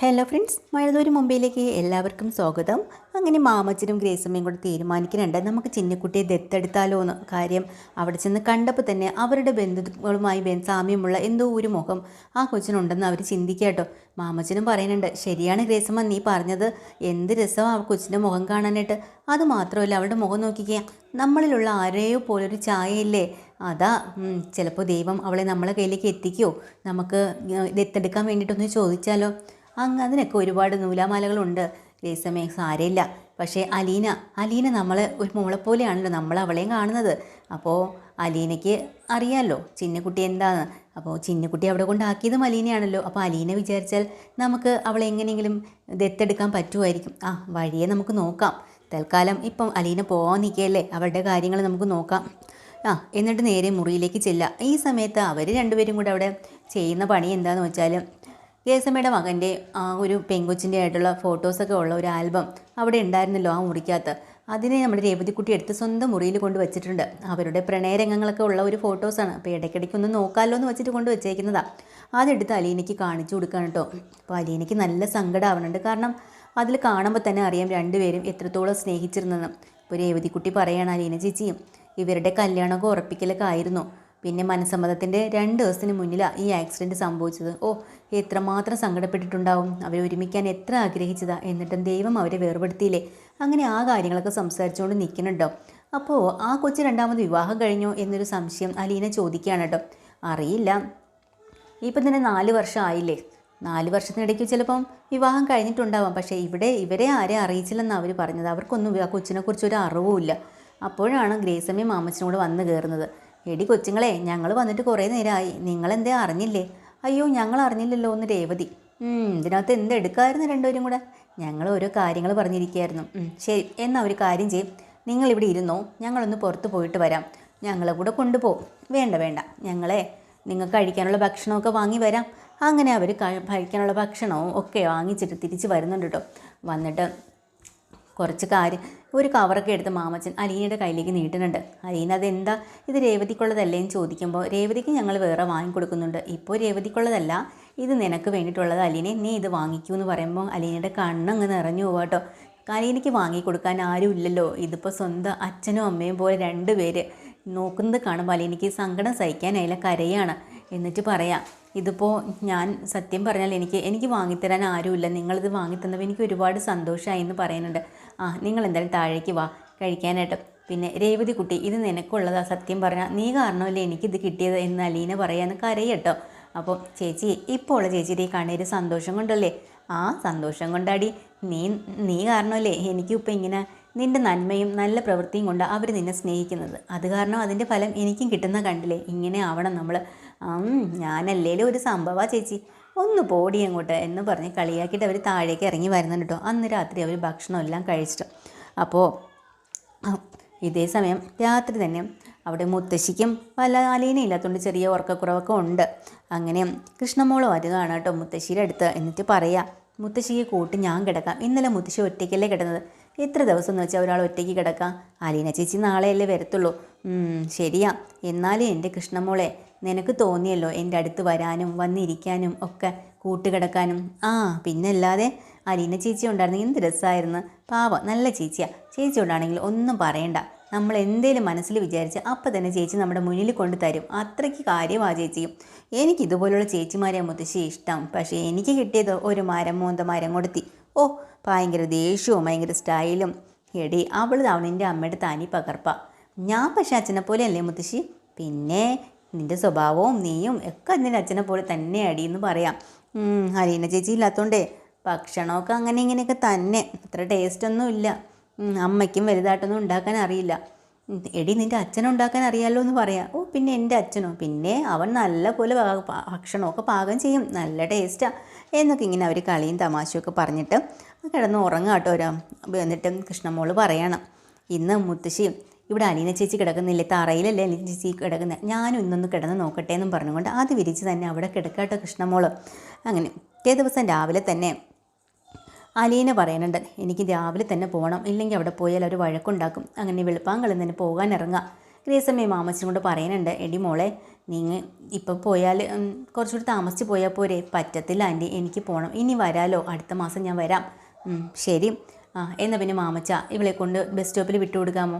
Hello friends, മഴതോരും മുംബൈയിലേക്ക് എല്ലാവർക്കും സ്വാഗതം. അങ്ങനെ മാമച്ചനും ഗ്രേസമ്മയും കൂടെ തീരുമാനിക്കുന്നുണ്ട് നമുക്ക് ചിന്നക്കുട്ടിയെ ദത്തെടുത്താലോ എന്ന്. കാര്യം അവിടെ ചെന്ന് കണ്ടപ്പോൾ തന്നെ അവരുടെ ബന്ധുക്കളുമായി സാമ്യമുള്ള എന്തോ ഒരു മുഖം ആ കൊച്ചിനുണ്ടെന്ന് അവർ ചിന്തിക്കാട്ടോ. മാമച്ചനും പറയുന്നുണ്ട്, ശരിയാണ് ഗ്രേസമ്മ, നീ പറഞ്ഞത് എന്ത് രസമാണ് ആ കൊച്ചിൻ്റെ മുഖം കാണാനായിട്ട്. അതുമാത്രമല്ല അവളുടെ മുഖം നോക്കിക്കുക, നമ്മളിലുള്ള ആരെയോ പോലൊരു ചായയില്ലേ, അതാ ചിലപ്പോൾ ദൈവം അവളെ നമ്മളെ കയ്യിലേക്ക് എത്തിക്കുമോ, നമുക്ക് ദത്തെടുക്കാൻ വേണ്ടിയിട്ടൊന്ന് ചോദിച്ചാലോ. അതിനൊക്കെ ഒരുപാട് നൂലാമാലകളുണ്ട് ഗ്രേസമ്മേ, സാരമില്ല. പക്ഷേ അലീന നമ്മളെ ഒരു മോളെപ്പോലെയാണല്ലോ നമ്മൾ അവളെയും കാണുന്നത്. അപ്പോൾ അലീനയ്ക്ക് അറിയാമല്ലോ ചിന്നക്കുട്ടി എന്താന്ന്. അപ്പോൾ ചിന്നക്കുട്ടി അവിടെ കൊണ്ടാക്കിയതും അലീനയാണല്ലോ. അപ്പോൾ അലീന വിചാരിച്ചാൽ നമുക്ക് അവളെ എങ്ങനെയെങ്കിലും ദത്തെടുക്കാൻ പറ്റുമായിരിക്കും. വഴിയെ നമുക്ക് നോക്കാം. തൽക്കാലം ഇപ്പം അലീന പോകാൻ നിൽക്കുകയല്ലേ, അവരുടെ കാര്യങ്ങൾ നമുക്ക് നോക്കാം. എന്നിട്ട് നേരെ മുറിയിലേക്ക് ചെല്ലാം. ഈ സമയത്ത് അവർ രണ്ടുപേരും കൂടെ അവിടെ ചെയ്യുന്ന പണി എന്താണെന്ന് വെച്ചാൽ, ഗ്രേസമ്മയുടെ മകൻ്റെ ഒരു പെങ്കൊച്ചിൻ്റെ ആയിട്ടുള്ള ഫോട്ടോസൊക്കെ ഉള്ള ഒരു ആൽബം അവിടെ ഉണ്ടായിരുന്നല്ലോ ആ മുറിക്കകത്ത്. അതിനെ നമ്മുടെ രേവതിക്കുട്ടി എടുത്ത് സ്വന്തം മുറിയിൽ കൊണ്ട് വെച്ചിട്ടുണ്ട്. അവരുടെ പ്രണയരംഗങ്ങളൊക്കെ ഉള്ള ഒരു ഫോട്ടോസാണ്. അപ്പോൾ ഇടയ്ക്കിടയ്ക്കൊന്ന് നോക്കാമല്ലോ എന്ന് വെച്ചിട്ട് കൊണ്ട് വെച്ചേക്കുന്നതാണ്. അതെടുത്ത് അലീനയ്ക്ക് കാണിച്ചു കൊടുക്കാൻ കേട്ടോ. അപ്പോൾ അലീനയ്ക്ക് നല്ല സങ്കടമാവുന്നുണ്ട്. കാരണം അതിൽ കാണുമ്പോൾ തന്നെ അറിയാം രണ്ടുപേരും എത്രത്തോളം സ്നേഹിച്ചിരുന്നെന്ന്. ഇപ്പോൾ രേവതിക്കുട്ടി പറയുകയാണ്, അലീന ചേച്ചിയും ഇവരുടെ കല്യാണമൊക്കെ ഉറപ്പിക്കലൊക്കെ ആയിരുന്നു. പിന്നെ മനസ്സമ്മതത്തിൻ്റെ 2 ദിവസത്തിന് മുന്നിലാണ് ഈ ആക്സിഡൻറ്റ് സംഭവിച്ചത്. എത്രമാത്രം സങ്കടപ്പെട്ടിട്ടുണ്ടാവും. അവർ ഒരുമിക്കാൻ എത്ര ആഗ്രഹിച്ചതാ, എന്നിട്ടും ദൈവം അവരെ വേർപെടുത്തിയില്ലേ. അങ്ങനെ ആ കാര്യങ്ങളൊക്കെ സംസാരിച്ചുകൊണ്ട് നിൽക്കുന്നുണ്ടോ. അപ്പോൾ ആ കൊച്ച് രണ്ടാമത് വിവാഹം കഴിഞ്ഞോ എന്നൊരു സംശയം അലീന ചോദിക്കുകയാണ് കേട്ടോ. അറിയില്ല, ഇപ്പം തന്നെ 4 വർഷം ആയില്ലേ. 4 വർഷത്തിനിടയ്ക്ക് ചിലപ്പം വിവാഹം കഴിഞ്ഞിട്ടുണ്ടാവാം. പക്ഷേ ഇവരെ ആരെയും അറിയിച്ചില്ലെന്നാണ് അവർ പറഞ്ഞത്. അവർക്കൊന്നും ആ കൊച്ചിനെക്കുറിച്ചൊരു അറിവുമില്ല. അപ്പോഴാണ് ഗ്രേസമ്മയും മാമച്ചനും കൂടെ വന്ന് കയറുന്നത്. എടി കൊച്ചുങ്ങളെ, ഞങ്ങൾ വന്നിട്ട് കുറേ നേരമായി, നിങ്ങളെന്തേ അറിഞ്ഞില്ലേ? അയ്യോ, ഞങ്ങൾ അറിഞ്ഞില്ലല്ലോ എന്ന് രേവതി. ഇതിനകത്ത് എന്തെടുക്കായിരുന്നു രണ്ടുപേരും കൂടെ? ഞങ്ങൾ ഓരോ കാര്യങ്ങൾ പറഞ്ഞിരിക്കുകയായിരുന്നു. ശരി, എന്നാൽ ഒരു കാര്യം ചെയ്യും, നിങ്ങളിവിടെ ഇരുന്നോ, ഞങ്ങളൊന്ന് പുറത്ത് പോയിട്ട് വരാം. ഞങ്ങളെ കൂടെ കൊണ്ടുപോകും. വേണ്ട, നിങ്ങൾക്ക് കഴിക്കാനുള്ള ഭക്ഷണമൊക്കെ വാങ്ങി വരാം. അങ്ങനെ അവർ കഴിക്കാനുള്ള ഭക്ഷണവും ഒക്കെ വാങ്ങിച്ചിട്ട് തിരിച്ച് വരുന്നുണ്ട് കേട്ടോ. വന്നിട്ട് കുറച്ച് ഒരു കവറൊക്കെ എടുത്ത് മാമച്ചൻ അലീനയുടെ കയ്യിലേക്ക് നീട്ടുന്നുണ്ട്. അലീന അതെന്താ, ഇത് രേവതിക്കുള്ളതല്ലേ എന്ന് ചോദിക്കുമ്പോൾ, രേവതിക്ക് ഞങ്ങൾ വേറെ വാങ്ങിക്കൊടുക്കുന്നുണ്ട്. ഇപ്പോൾ രേവതിക്കുള്ളതല്ല, ഇത് നിനക്ക് വേണ്ടിയിട്ടുള്ളത് അലീനെ, നീ ഇത് വാങ്ങിക്കൂ എന്ന് പറയുമ്പോൾ അലീനയുടെ കണ്ണങ്ങ് നിറഞ്ഞു പോവാ കേട്ടോ. അലീനയ്ക്ക് വാങ്ങിക്കൊടുക്കാൻ ആരും ഇല്ലല്ലോ. ഇതിപ്പോൾ സ്വന്തം അച്ഛനും അമ്മയും പോലെ 2 പേര് നോക്കുന്നത് കാണുമ്പോൾ അലീനയ്ക്ക് സങ്കടം സഹിക്കാനായില്ല, കരയാണ്. എന്നിട്ട് പറയാം, ഇതിപ്പോൾ ഞാൻ സത്യം പറഞ്ഞാൽ എനിക്ക് വാങ്ങിത്തരാൻ ആരുമില്ല, നിങ്ങളിത് വാങ്ങിത്തന്നപ്പോൾ എനിക്ക് ഒരുപാട് സന്തോഷമായി എന്ന് പറയുന്നുണ്ട്. നിങ്ങൾ എന്തായാലും താഴേക്ക് വാ കഴിക്കാനായിട്ട്. പിന്നെ രേവതി കുട്ടി, ഇത് നിനക്കുള്ളതാ, സത്യം പറഞ്ഞാൽ നീ കാരണമല്ലേ എനിക്കിത് കിട്ടിയത് എന്ന് അലീന പറയാമെന്ന് കരയട്ടോ. അപ്പോൾ ചേച്ചി, ഇപ്പോൾ ഉള്ള ചേച്ചിയുടെ ഈ കണ്ണീര് സന്തോഷം കൊണ്ടല്ലേ? സന്തോഷം കൊണ്ടാടി, നീ കാരണമല്ലേ എനിക്കിപ്പോൾ ഇങ്ങനെ നിൻ്റെ നന്മയും നല്ല പ്രവൃത്തിയും കൊണ്ട് അവർ നിന്നെ സ്നേഹിക്കുന്നത്. അത് കാരണം അതിൻ്റെ ഫലം എനിക്കും കിട്ടുന്ന കണ്ടില്ലേ? ഇങ്ങനെ ആവണം നമ്മൾ. ഞാനല്ലേലും ഒരു സംഭവമാണ് ചേച്ചി, ഒന്ന് പോടി അങ്ങോട്ട് എന്ന് പറഞ്ഞ് കളിയാക്കിയിട്ട് അവർ താഴേക്ക് ഇറങ്ങി വരുന്നുണ്ട് കേട്ടോ. അന്ന് രാത്രി അവർ ഭക്ഷണം എല്ലാം കഴിച്ചിട്ട്. അപ്പോൾ ഇതേ സമയം രാത്രി തന്നെ അവിടെ മുത്തശ്ശിക്കും പല അലീനയില്ലാത്തതുകൊണ്ട് ചെറിയ ഉറക്കക്കുറവൊക്കെ ഉണ്ട്. അങ്ങനെ കൃഷ്ണമോള് വരുന്നതാണ് കേട്ടോ മുത്തശ്ശിയുടെ അടുത്ത്. എന്നിട്ട് പറയാം, മുത്തശ്ശിക്ക് കൂട്ടി ഞാൻ കിടക്കാം. ഇന്നലെ മുത്തശ്ശി ഒറ്റയ്ക്കല്ലേ കിടന്നത്, എത്ര ദിവസം എന്ന് വെച്ചാൽ ഒരാൾ ഒറ്റയ്ക്ക് കിടക്കാം. അലീന ചേച്ചി നാളെയല്ലേ വരത്തുള്ളൂ. ശരിയാ, എന്നാലും എൻ്റെ കൃഷ്ണമോളെ, നിനക്ക് തോന്നിയല്ലോ എൻ്റെ അടുത്ത് വരാനും വന്നിരിക്കാനും ഒക്കെ കൂട്ടുകിടക്കാനും. പിന്നല്ലാതെ അലീന ചേച്ചി ഉണ്ടായിരുന്നെങ്കിൽ എന്ത് രസമായിരുന്നു. പാവം നല്ല ചേച്ചിയാണ്. ചേച്ചി ഉണ്ടാണെങ്കിൽ ഒന്നും പറയണ്ട, നമ്മൾ എന്തേലും മനസ്സിൽ വിചാരിച്ച് അപ്പം തന്നെ ചേച്ചി നമ്മുടെ മുന്നിൽ കൊണ്ട് തരും. അത്രയ്ക്ക് കാര്യമാണ് ചേച്ചിയും. എനിക്കിതുപോലുള്ള ചേച്ചിമാരെ മുത്തശ്ശി ഇഷ്ടം. പക്ഷേ എനിക്ക് കിട്ടിയത് ഒരു മരം കൊടുത്തി. ഭയങ്കര ദേഷ്യവും ഭയങ്കര സ്റ്റൈലും. എടി, അവളുടെ അമ്മയുടെ തനി പകർപ്പാ. ഞാൻ പക്ഷേ അച്ഛനെ പോലെ അല്ലേ മുത്തശ്ശി? പിന്നെ നിൻ്റെ സ്വഭാവവും നീയും ഒക്കെ നിൻ്റെ അച്ഛനെ പോലെ തന്നെ അടിയെന്ന് പറയാം. അലീന ചേച്ചി ഇല്ലാത്തതുകൊണ്ടേ ഭക്ഷണമൊക്കെ അങ്ങനെ ഇങ്ങനെയൊക്കെ തന്നെ, അത്ര ടേസ്റ്റൊന്നും ഇല്ല. അമ്മയ്ക്കും വലുതായിട്ടൊന്നും ഉണ്ടാക്കാൻ അറിയില്ല. എടി, നിൻ്റെ അച്ഛനുണ്ടാക്കാൻ അറിയാമല്ലോ എന്ന് പറയാം. പിന്നെ എൻ്റെ അച്ഛനോ? പിന്നെ അവൻ നല്ല പോലെ ഭക്ഷണമൊക്കെ പാകം ചെയ്യും, നല്ല ടേസ്റ്റാണ് എന്നൊക്കെ ഇങ്ങനെ അവർ കളിയും തമാശയൊക്കെ പറഞ്ഞിട്ട് കിടന്ന് ഉറങ്ങുക കേട്ടോ. എന്നിട്ട് കൃഷ്ണമോള് പറയണം, ഇന്ന് മുത്തശ്ശി ഇവിടെ അലീന ചേച്ചി കിടക്കുന്നില്ലേ, തറയിലല്ലേ അലീന ചേച്ചി കിടക്കുന്നത്, ഞാനും ഇന്നൊന്ന് കിടന്ന് നോക്കട്ടെ എന്നും പറഞ്ഞുകൊണ്ട് അത് വിരിച്ച് തന്നെ അവിടെ കിടക്കാട്ടോ കൃഷ്ണമോള്. അങ്ങനെ പിറ്റേ ദിവസം രാവിലെ തന്നെ അലീന പറയുന്നുണ്ട്, എനിക്ക് രാവിലെ തന്നെ പോകണം, ഇല്ലെങ്കിൽ അവിടെ പോയാൽ അവർ വഴക്കുണ്ടാക്കും. അങ്ങനെ വെളുപ്പാങ്കളും തന്നെ പോകാൻ ഇറങ്ങുക. ഗ്രേസമ്മയും മാമച്ചനും കൊണ്ട് പറയുന്നുണ്ട്, എടി മോളെ, നിങ്ങൾ ഇപ്പം പോയാൽ കുറച്ചുകൂടി താമസിച്ച് പോയാൽ പോരെ? പറ്റത്തില്ല ആൻറ്റി, എനിക്ക് പോകണം. ഇനി വരാലോ, അടുത്ത മാസം ഞാൻ വരാം. ശരി. എന്നാൽ പിന്നെ മാമച്ച ഇവളെ കൊണ്ട് ബസ് സ്റ്റോപ്പിൽ വിട്ടുകൊടുക്കാമോ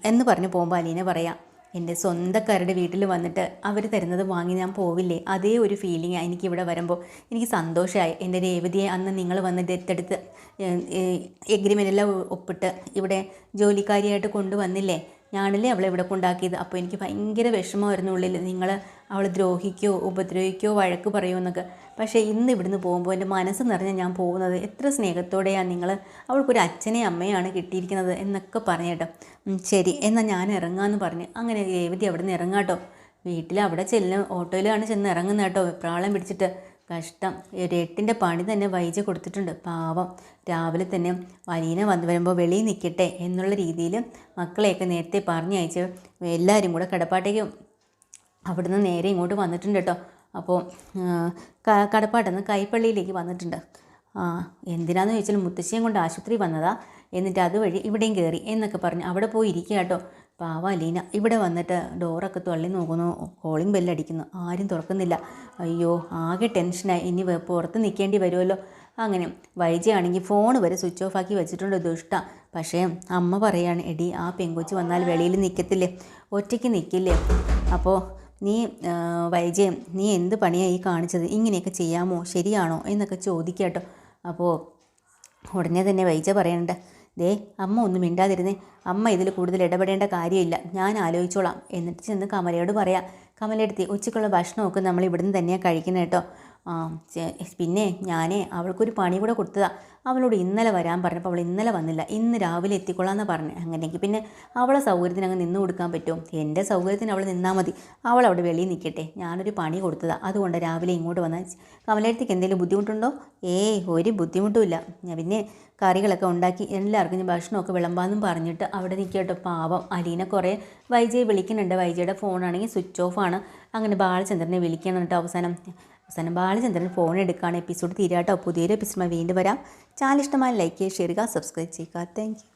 എന്ന് പറഞ്ഞ് പോകുമ്പോൾ അലീന പറയാം, എൻ്റെ സ്വന്തക്കാരുടെ വീട്ടിൽ വന്നിട്ട് അവർ തരുന്നത് വാങ്ങി ഞാൻ പോവില്ലേ? അതേ ഒരു ഫീലിംഗാണ് എനിക്കിവിടെ വരുമ്പോൾ. എനിക്ക് സന്തോഷമായി. എൻ്റെ രേവതിയെ അന്ന് നിങ്ങൾ വന്ന് ദത്തെടുത്ത് എഗ്രിമെൻ്റെല്ലാം ഒപ്പിട്ട് ഇവിടെ ജോലിക്കാരിയായിട്ട് കൊണ്ടുവന്നില്ലേ? ഞാനല്ലേ അവളെ ഇവിടെ കൊണ്ടാക്കിയത്. അപ്പോൾ എനിക്ക് ഭയങ്കര വിഷമമായിരുന്നു ഉള്ളിൽ, നിങ്ങൾ അവളെ ദ്രോഹിക്കോ ഉപദ്രവിക്കോ വഴക്ക് പറയുമോ എന്നൊക്കെ. പക്ഷേ ഇന്ന് ഇവിടുന്ന് പോകുമ്പോൾ എൻ്റെ മനസ്സ് നിറഞ്ഞാൽ ഞാൻ പോകുന്നത്. എത്ര സ്നേഹത്തോടെയാണ് നിങ്ങൾ, അവൾക്കൊരു അച്ഛനെയും അമ്മയാണ് കിട്ടിയിരിക്കുന്നത് എന്നൊക്കെ പറഞ്ഞേട്ടോ. ശരി, എന്നാൽ ഞാൻ ഇറങ്ങാമെന്ന് പറഞ്ഞ് അങ്ങനെ രേവതി അവിടെ നിന്ന് ഇറങ്ങാട്ടോ. വീട്ടിൽ അവിടെ ഓട്ടോയിലാണ് ചെന്ന് ഇറങ്ങുന്നത് കേട്ടോ, വെപ്രാളം പിടിച്ചിട്ട്. കഷ്ടം, ഒരു 8ൻ്റെ പണി തന്നെ വൈജ കൊടുത്തിട്ടുണ്ട്. പാവം, രാവിലെ തന്നെ അലീന വന്നു വരുമ്പോൾ വെളിയിൽ നിൽക്കട്ടെ എന്നുള്ള രീതിയിൽ മക്കളെയൊക്കെ നേരത്തെ പറഞ്ഞയച്ച് എല്ലാവരും കൂടെ കടപ്പാട്ടേക്ക് അവിടുന്ന് നേരെ ഇങ്ങോട്ട് വന്നിട്ടുണ്ട് കേട്ടോ. അപ്പോൾ കടപ്പാട്ടെന്ന് കൈപ്പള്ളിയിലേക്ക് വന്നിട്ടുണ്ട്. എന്തിനാന്ന് ചോദിച്ചാൽ മുത്തശ്ശിയും കൊണ്ട് ആശുപത്രി വന്നതാ, എന്നിട്ട് അതുവഴി ഇവിടെയും കയറി എന്നൊക്കെ പറഞ്ഞ് അവിടെ പോയി ഇരിക്കുക കേട്ടോ. പാവ അലീന ഇവിടെ വന്നിട്ട് ഡോറൊക്കെ തള്ളി നോക്കുന്നു, കോളിംഗ് ബെല്ലടിക്കുന്നു, ആരും തുറക്കുന്നില്ല. അയ്യോ, ആകെ ടെൻഷനായി. ഇനി പുറത്ത് നിൽക്കേണ്ടി വരുമല്ലോ. അങ്ങനെ വൈജയാണെങ്കിൽ ഫോൺ വരെ സ്വിച്ച് ഓഫ് ആക്കി വെച്ചിട്ടുണ്ട്, ദുഷ്ട. പക്ഷേ അമ്മ പറയാണ്, എടി ആ പെങ്കൊച്ച് വന്നാൽ വെളിയിൽ നിൽക്കത്തില്ലേ, ഒറ്റയ്ക്ക് നിൽക്കില്ലേ? അപ്പോൾ വൈജയം നീ എന്ത് പണിയായി കാണിച്ചത്? ഇങ്ങനെയൊക്കെ ചെയ്യാമോ, ശരിയാണോ എന്നൊക്കെ ചോദിക്കാട്ടോ. അപ്പോൾ ഉടനെ തന്നെ വൈജ പറയണ്ട, ദേ അമ്മ ഒന്നും മിണ്ടാതിരുന്നേ, അമ്മ ഇതിൽ കൂടുതൽ ഇടപെടേണ്ട കാര്യമില്ല, ഞാൻ ആലോചിച്ചോളാം. എന്നിട്ട് ചെന്ന് കമലയോട് പറയാം, കമലയെടുത്തി ഉച്ചയ്ക്കുള്ള ഭക്ഷണമൊക്കെ നമ്മൾ ഇവിടുന്ന് തന്നെയാണ് കഴിക്കുന്നത് കേട്ടോ. പിന്നെ അവൾക്കൊരു പണി കൂടെ കൊടുത്തതാണ്. അവളോട് ഇന്നലെ വരാൻ പറഞ്ഞപ്പോൾ അവൾ ഇന്നലെ വന്നില്ല, ഇന്ന് രാവിലെ എത്തിക്കൊള്ളാമെന്ന് പറഞ്ഞു. അങ്ങനെയെങ്കിൽ പിന്നെ അവളെ സൗകര്യത്തിന് അങ്ങ് നിന്ന് കൊടുക്കാൻ പറ്റുമോ? എൻ്റെ സൗകര്യത്തിന് അവൾ നിന്നാൽ മതി, അവൾ അവിടെ വെളിയിൽ നിൽക്കട്ടെ. ഞാനൊരു പണി കൊടുത്തതാണ്, അതുകൊണ്ട് രാവിലെ ഇങ്ങോട്ട് വന്നാൽ. കമലയെടുത്തേക്ക് എന്തെങ്കിലും ബുദ്ധിമുട്ടുണ്ടോ? ഒരു ബുദ്ധിമുട്ടുമില്ല. പിന്നെ കറികളൊക്കെ ഉണ്ടാക്കി എല്ലാവർക്കും ഞാൻ ഭക്ഷണമൊക്കെ വിളമ്പാന്നും പറഞ്ഞിട്ട് അവിടെ നിൽക്കട്ടോ. പാവം അലീന കുറേ വൈജയെ വിളിക്കുന്നുണ്ട്. വൈജയുടെ ഫോണാണെങ്കിൽ സ്വിച്ച് ഓഫാണ്. അങ്ങനെ ബാലചന്ദ്രനെ വിളിക്കണം കേട്ടോ. അവസാനം ബാലചന്ദ്രൻ ഫോൺ എടുക്കുകയാണ്. എപ്പിസോഡ് തീരാട്ടോ. പുതിയൊരു എപ്പിസോഡ് വീണ്ടും വരാം. ചാനൽ ഇഷ്ടമായി ലൈക്ക് ചെയ്യുക, ഷെയർ ചെയ്യുക, സബ്സ്ക്രൈബ് ചെയ്യുക. Thank you.